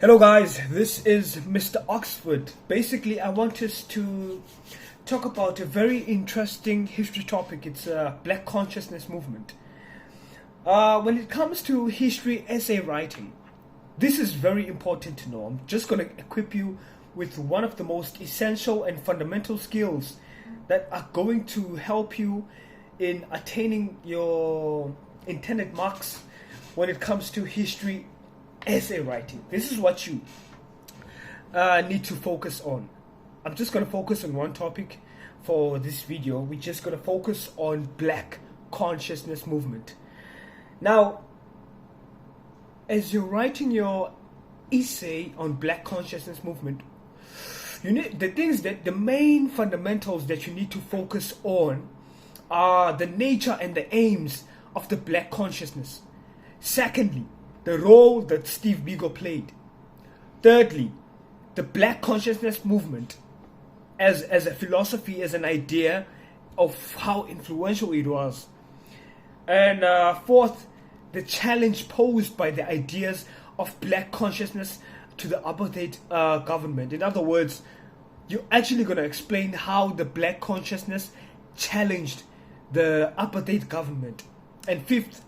Hello guys, this is Mr. Oxford. Basically, I want us to talk about a very interesting history topic. It's Black Consciousness movement. When it comes to history essay writing, this is very important to know. I'm just going to equip you with one of the most essential and fundamental skills that are going to help you in attaining your intended marks when it comes to history essay writing. This is what you need to focus on. I'm just going to focus on one topic for this video. We're just going to focus on Black Consciousness movement. Now, as you're writing your essay on Black Consciousness movement, you need the main fundamentals that you need to focus on are the nature and the aims of the Black consciousness. Secondly, the role that Steve Biko played. Thirdly, the Black consciousness movement as a philosophy, as an idea of how influential it was. And fourth, the challenge posed by the ideas of Black consciousness to the apartheid government. In other words, you're actually going to explain how the Black consciousness challenged the apartheid government. And fifth,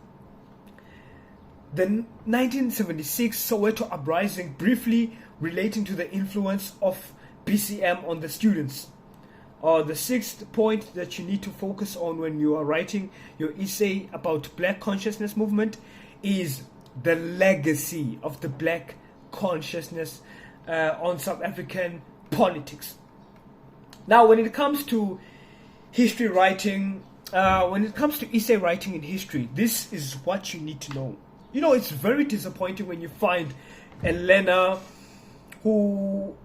the 1976 Soweto uprising, briefly relating to the influence of BCM on the students. The sixth point that you need to focus on when you are writing your essay about Black consciousness movement is the legacy of the Black consciousness on South African politics. Now, when it comes to history writing, when it comes to essay writing in history, this is what you need to know. You know, it's very disappointing when you find a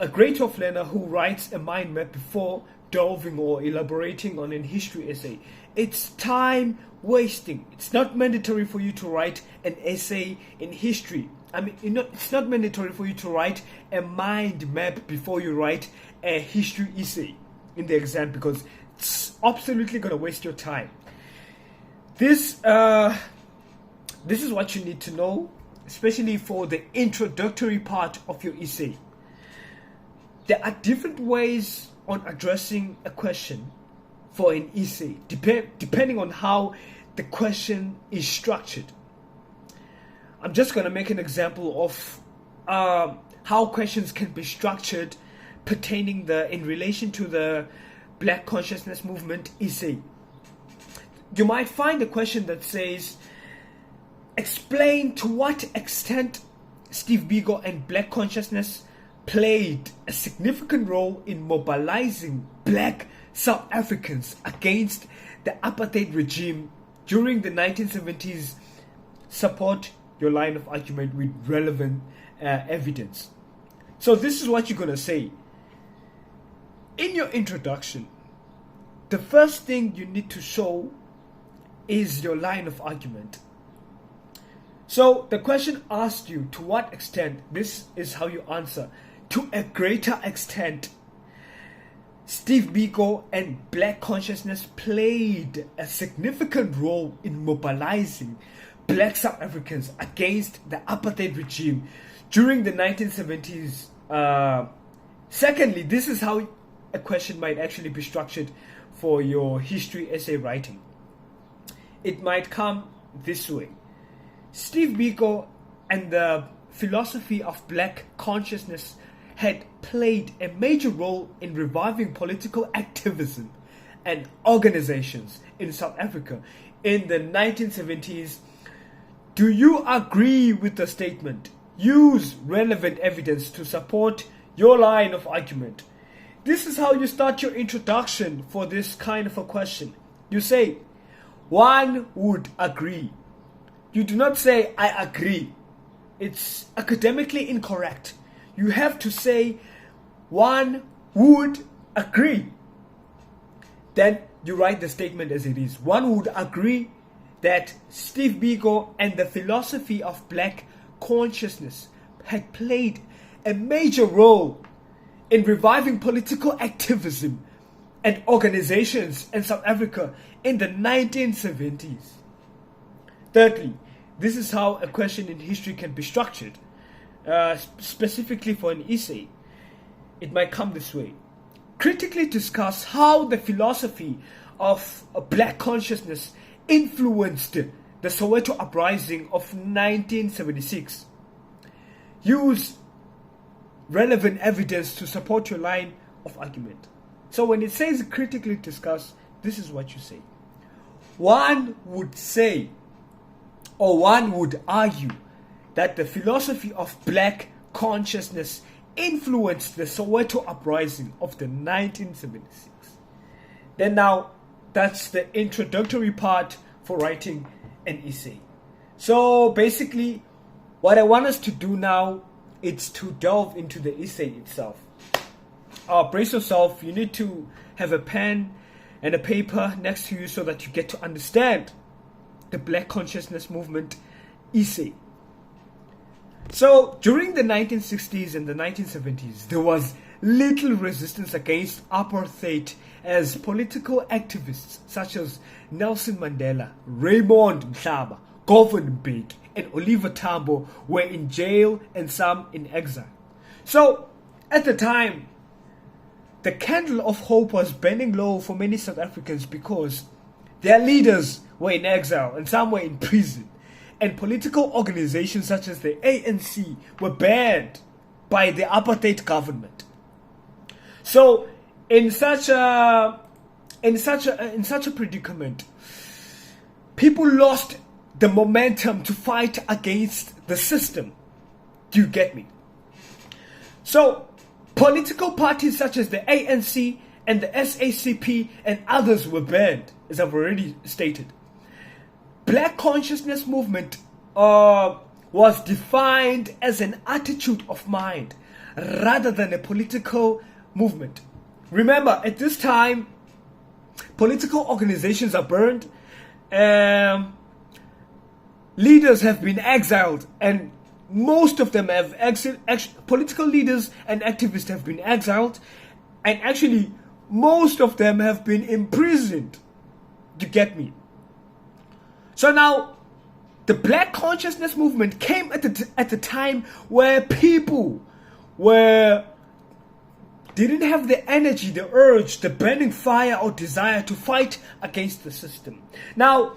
great of learner who writes a mind map before delving or elaborating on a history essay. It's time wasting. It's not mandatory for you to write an essay in history. I mean, it's not mandatory for you to write a mind map before you write a history essay in the exam, because it's absolutely going to waste your time. This is what you need to know, especially for the introductory part of your essay. There are different ways on addressing a question for an essay, depending on how the question is structured. I'm just going to make an example of how questions can be structured pertaining in relation to the Black consciousness movement essay. You might find a question that says, explain to what extent Steve Biko and Black consciousness played a significant role in mobilizing Black South Africans against the apartheid regime during the 1970s. Support your line of argument with relevant evidence. So this is what you're going to say. In your introduction, the first thing you need to show is your line of argument. So the question asked you, to what extent? This is how you answer. To a greater extent, Steve Biko and Black consciousness played a significant role in mobilizing Black South Africans against the apartheid regime during the 1970s. Secondly, this is how a question might actually be structured for your history essay writing. It might come this way. Steve Biko and the philosophy of Black consciousness had played a major role in reviving political activism and organizations in South Africa in the 1970s. Do you agree with the statement? Use relevant evidence to support your line of argument. This is how you start your introduction for this kind of a question. You say, one would agree. You do not say, I agree. It's academically incorrect. You have to say, one would agree. Then you write the statement as it is. One would agree that Steve Biko and the philosophy of Black consciousness had played a major role in reviving political activism and organizations in South Africa in the 1970s. Thirdly, this is how a question in history can be structured. specifically for an essay, it might come this way. Critically discuss how the philosophy of black consciousness influenced the Soweto uprising of 1976. Use relevant evidence to support your line of argument. So when it says critically discuss, this is what you say. One would say, or one would argue, that the philosophy of black consciousness influenced the Soweto uprising of the 1976. Then now, that's the introductory part for writing an essay. So basically, what I want us to do now is to delve into the essay itself. Brace yourself. You need to have a pen and a paper next to you so that you get to understand the Black Consciousness Movement essay. So during the 1960s and the 1970s, there was little resistance against apartheid, as political activists such as Nelson Mandela, Raymond Mhlaba, Govan Mbeki, and Oliver Tambo were in jail and some in exile. So at the time, the candle of hope was burning low for many South Africans because their leaders were in exile and some were in prison, and political organizations such as the ANC were banned by the apartheid government. So in such a predicament, people lost the momentum to fight against the system. Do you get me? So political parties such as the ANC and the SACP and others were banned, as I've already stated. Black Consciousness Movement was defined as an attitude of mind rather than a political movement. Remember, at this time, political organizations are burned, leaders have been exiled, and most of them have political leaders and activists have been exiled, and actually most of them have been imprisoned. You get me? So now, the Black Consciousness Movement came at the time where people didn't have the energy, the urge, the burning fire or desire to fight against the system. Now,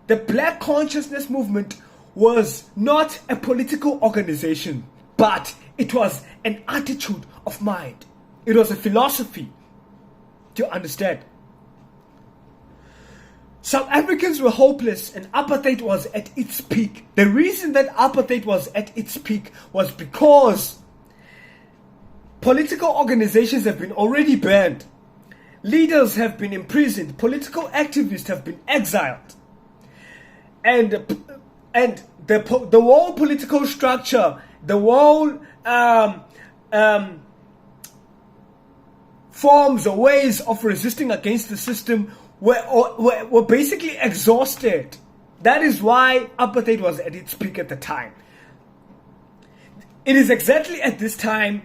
the Black Consciousness Movement was not a political organization, but it was an attitude of mind. It was a philosophy. Do you understand? South Africans were hopeless and apartheid was at its peak. The reason that apartheid was at its peak was because political organizations have been already banned. Leaders have been imprisoned. Political activists have been exiled. And the whole political structure, the whole forms or ways of resisting against the system were basically exhausted. That is why apartheid was at its peak at the time. It is exactly at this time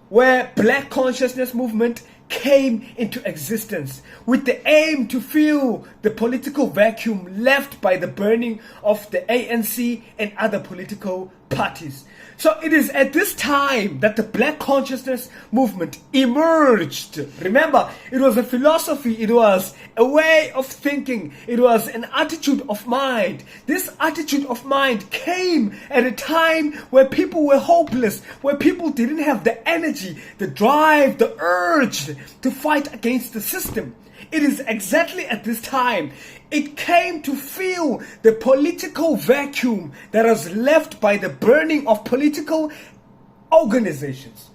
where Black Consciousness Movement came into existence with the aim to fill the political vacuum left by the burning of the ANC and other political parties. So it is at this time that the Black Consciousness Movement emerged. Remember, it was a philosophy, it was a way of thinking, it was an attitude of mind. This attitude of mind came at a time where people were hopeless, where people didn't have the energy, the drive, the urge to fight against the system. It is exactly at this time it came to fill the political vacuum that was left by the burning of political organizations.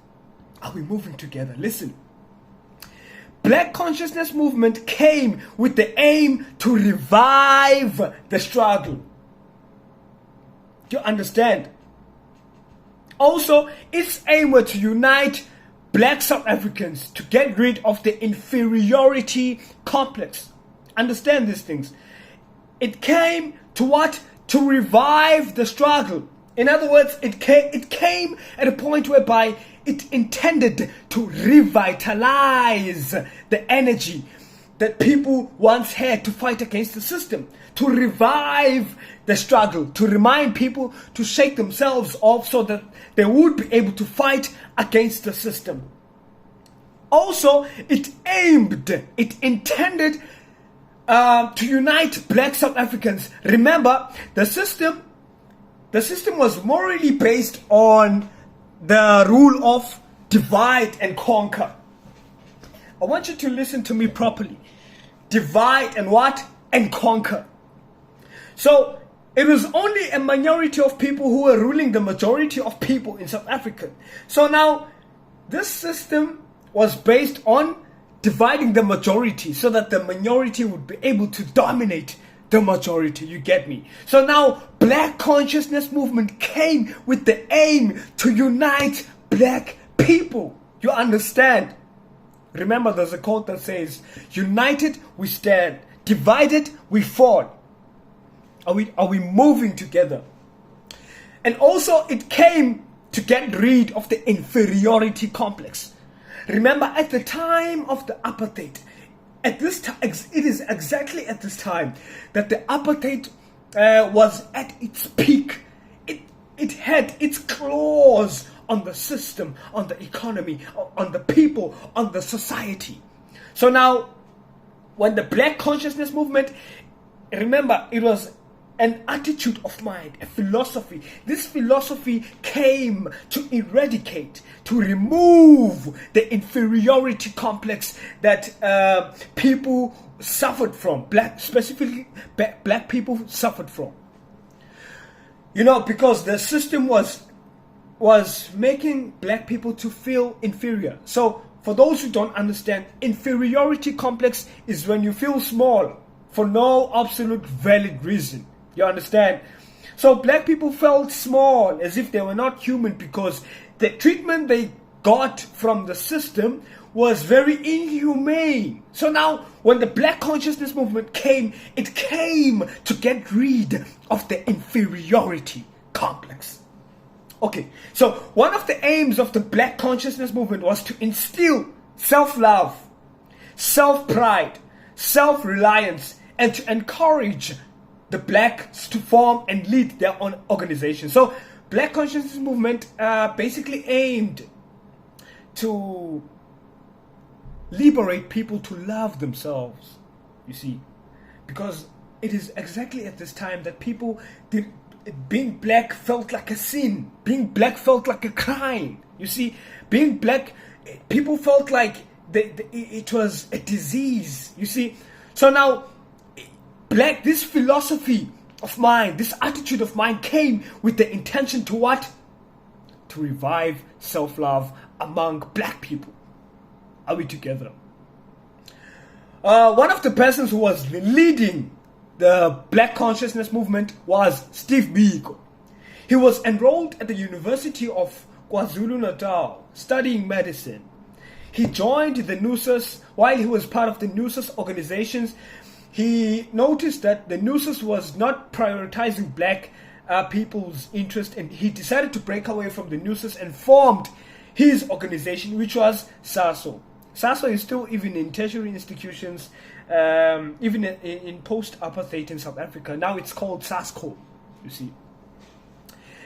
Are we moving together? Listen. Black Consciousness Movement came with the aim to revive the struggle. Do you understand? Also, its aim was to unite Black South Africans to get rid of the inferiority complex. Understand these things. It came to what? To revive the struggle. In other words, it came at a point whereby it intended to revitalize the energy, that people once had to fight against the system, to revive the struggle, to remind people to shake themselves off so that they would be able to fight against the system. Also, it intended to unite black South Africans. Remember, the system was morally based on the rule of divide and conquer. I want you to listen to me properly. Divide and what? And conquer. So it was only a minority of people who were ruling the majority of people in South Africa. So now this system was based on dividing the majority so that the minority would be able to dominate the majority. You get me? So now black consciousness movement came with the aim to unite black people. You understand? Remember, there's a quote that says, united we stand, divided we fall. Are we moving together? And also it came to get rid of the inferiority complex. Remember, at the time of the apartheid, at this time, it is exactly at this time that the apartheid was at its peak. It had its claws on the system, on the economy, on the people, on the society. So now, when the black consciousness movement, remember, it was an attitude of mind, a philosophy. This philosophy came to eradicate, to remove the inferiority complex that people suffered from, specifically black people suffered from. You know, because the system was making black people to feel inferior. So for those who don't understand, inferiority complex is when you feel small for no absolute valid reason. You understand? So black people felt small, as if they were not human, because the treatment they got from the system was very inhumane. So now when the black consciousness movement came, it came to get rid of the inferiority complex. Okay, so one of the aims of the black consciousness movement was to instill self-love, self-pride, self-reliance, and to encourage the blacks to form and lead their own organization. So black consciousness movement basically aimed to liberate people to love themselves, you see, because it is exactly at this time that people being black felt like a sin. Being black felt like a crime. You see, being black, people felt like it was a disease. You see, so now black, this philosophy of mine, this attitude of mine came with the intention to what? To revive self-love among black people. Are we together? One of the persons who was leading the black consciousness movement was Steve Biko. He was enrolled at the University of KwaZulu-Natal studying medicine. He joined the NUSAS. While he was part of the NUSAS organizations, he noticed that the NUSAS was not prioritizing black people's interest, and he decided to break away from the NUSAS and formed his organization, which was SASO. SASO is still even in tertiary institutions, even in post-apartheid in South Africa. Now it's called SASCO, you see.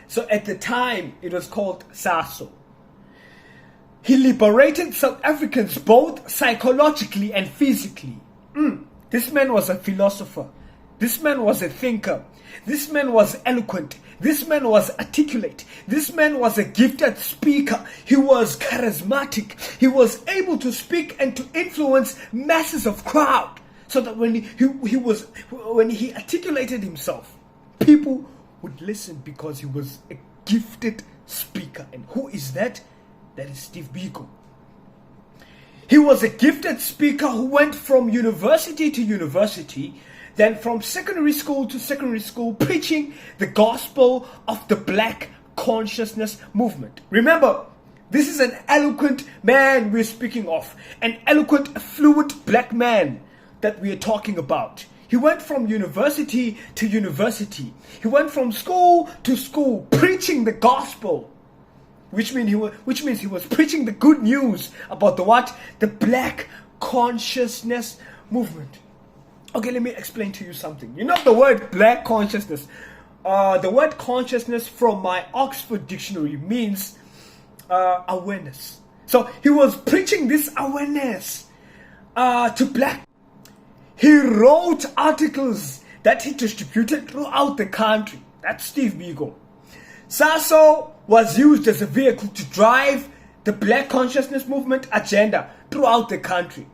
So at the time, it was called SASO. He liberated South Africans both psychologically and physically. This man was a philosopher. This man was a thinker. This man was eloquent. This man was articulate. This man was a gifted speaker. He was charismatic. He was able to speak and to influence masses of crowd. So that when he articulated himself, people would listen because he was a gifted speaker. And who is that? That is Steve Biko. He was a gifted speaker who went from university to university, then from secondary school to secondary school, preaching the gospel of the black consciousness movement. Remember, this is an eloquent man we're speaking of, an eloquent, fluent black man that we are talking about. He went from university to university. He went from school to school, preaching the gospel, which means he was preaching the good news about the what? The black consciousness movement. Okay, let me explain to you something. You know the word black consciousness? The word consciousness from my Oxford dictionary means awareness. So he was preaching this awareness to black. He wrote articles that he distributed throughout the country. That's Steve Biko. SASO was used as a vehicle to drive the black consciousness movement agenda throughout the country.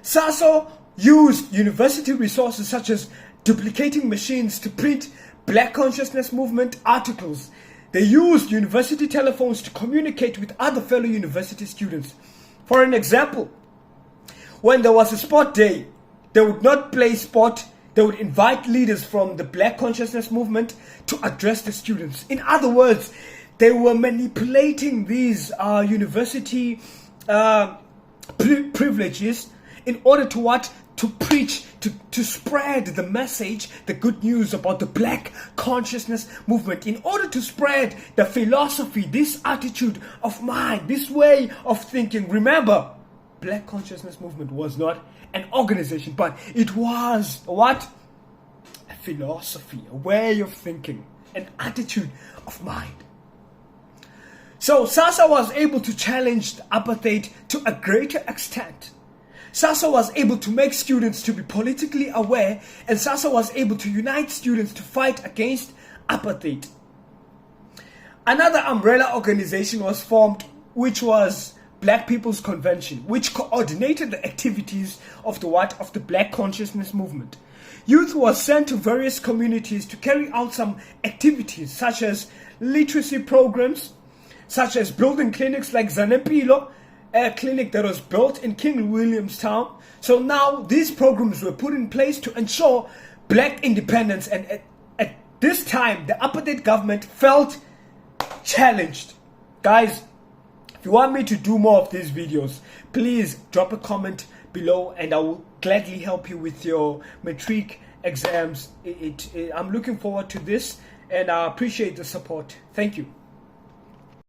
SASO used university resources such as duplicating machines to print black consciousness movement articles. They used university telephones to communicate with other fellow university students. For an example, when there was a sport day, they would not play sport. They would invite leaders from the black consciousness movement to address the students. In other words, they were manipulating these university privileges in order to what? To preach, to spread the message, the good news about the black consciousness movement, in order to spread the philosophy, this attitude of mind, this way of thinking. Remember, black consciousness movement was not an organization, but it was what? A philosophy, a way of thinking, an attitude of mind. So SASO was able to challenge the apartheid to a greater extent. SASO was able to make students to be politically aware, and SASO was able to unite students to fight against apartheid. Another umbrella organization was formed, which was Black People's Convention, which coordinated the activities of the Black Consciousness movement. Youth was sent to various communities to carry out some activities such as literacy programs, such as building clinics like Zanempilo, a clinic that was built in King Williamstown. So now these programs were put in place to ensure black independence, and at this time the apartheid government felt challenged. Guys, if you want me to do more of these videos, please drop a comment below and I will gladly help you with your matric exams. I'm looking forward to this and I appreciate the support. Thank you.